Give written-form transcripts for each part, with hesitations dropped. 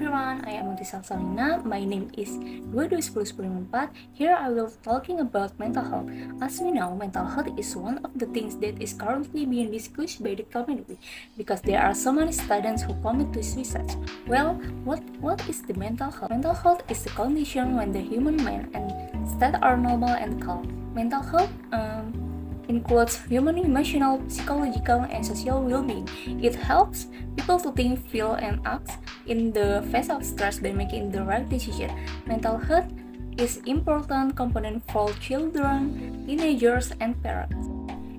everyone, I am Muti Salsalina. My name is 221010. Here I will talking about mental health. As we know, mental health is one of the things that is currently being discussed by the community because there are so many students who commit to suicide. Well, what is the mental health? Mental health is the condition when the human mind and state are normal and calm. Mental health includes human emotional, psychological, and social well-being. It helps people to think, feel, and act in the face of stress by making the right decision. Mental health is important component for children, teenagers, and parents.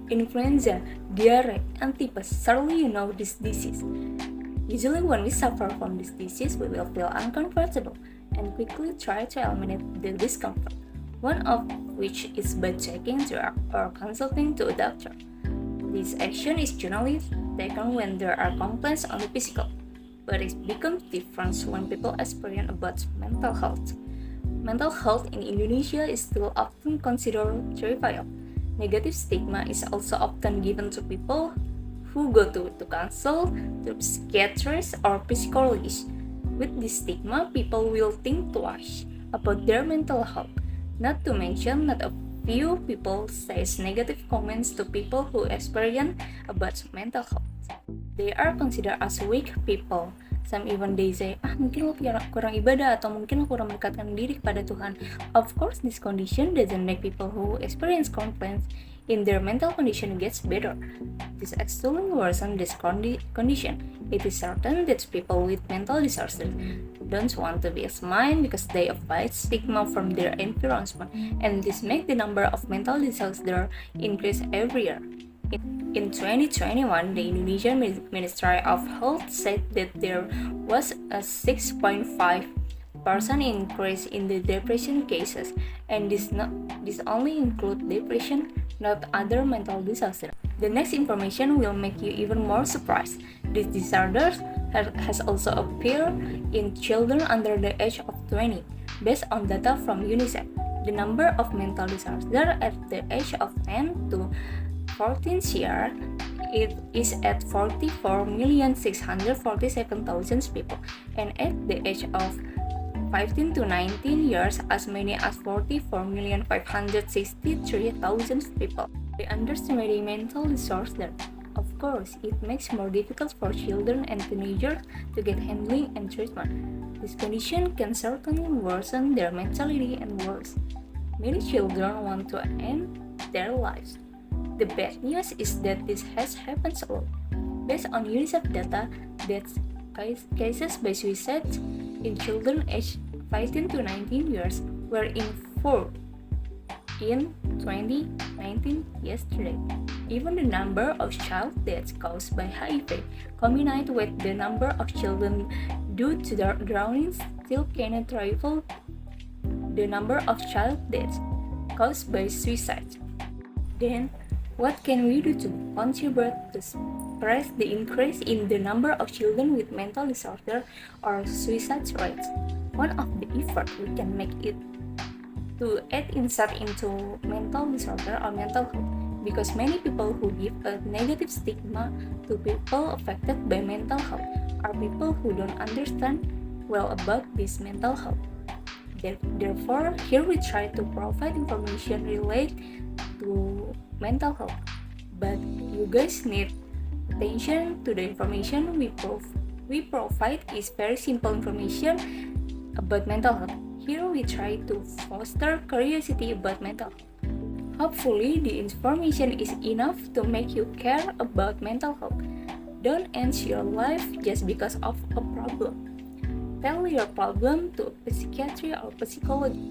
Influenza, diarrhea, and typhus. Surely you know this disease. Usually when we suffer from this disease, we will feel uncomfortable and quickly try to eliminate the discomfort, one of which is by taking drug or consulting to a doctor. This action is generally taken when there are complaints on the physical, but it becomes different when people experience about mental health. Mental health in Indonesia is still often considered trivial. Negative stigma is also often given to people who go to consult to psychiatrists or psychologists. With this stigma, people will think twice about their mental health. Not to mention that a few people says negative comments to people who experience about mental health. They are considered as weak people. Some even they say, mungkin lo kurang ibadah atau mungkin lo kurang mendekatkan diri kepada Tuhan. Of course, this condition doesn't make people who experience complaints in their mental condition gets better. This actually worsens this condition. It is certain that people with mental disorders don't want to be examined because they avoid stigma from their environment, and this makes the number of mental disorders increase every year. In 2021, the Indonesian Ministry of Health said that there was a 6.5% increase in the depression cases, and this only includes depression, not other mental disorders. The next information will make you even more surprised. This disorder has also appeared in children under the age of 20. Based on data from UNICEF, the number of mental disorders at the age of 10 to 14 years it is at 44,647,000 people, and at the age of 15 to 19 years as many as 44,563,000 people. By underestimating mental disorder, of course, it makes more difficult for children and teenagers to get handling and treatment. This condition can certainly worsen their mentality and worse. Many children want to end their lives. The bad news is that this has happened a lot. Based on UNICEF data, that cases by suicide in children aged 15 to 19 years were in 4 in 2019 yesterday. Even the number of child deaths caused by HIV combined with the number of children due to drowning still cannot rival the number of child deaths caused by suicide. Then, what can we do to contribute to suppress the increase in the number of children with mental disorder or suicide rates? One of the efforts we can make it to add insight into mental disorder or mental health, because many people who give a negative stigma to people affected by mental health are people who don't understand well about this mental health. Therefore, here we try to provide information related to mental health, but you guys need attention to the information we provide is very simple information about mental health. Here we try to foster curiosity about mental health. Hopefully, the information is enough to make you care about mental health. Don't end your life just because of a problem. Tell your problem to a psychiatry or psychologist.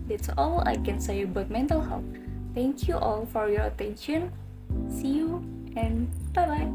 That's all I can say about mental health. Thank you all for your attention. See you and bye-bye.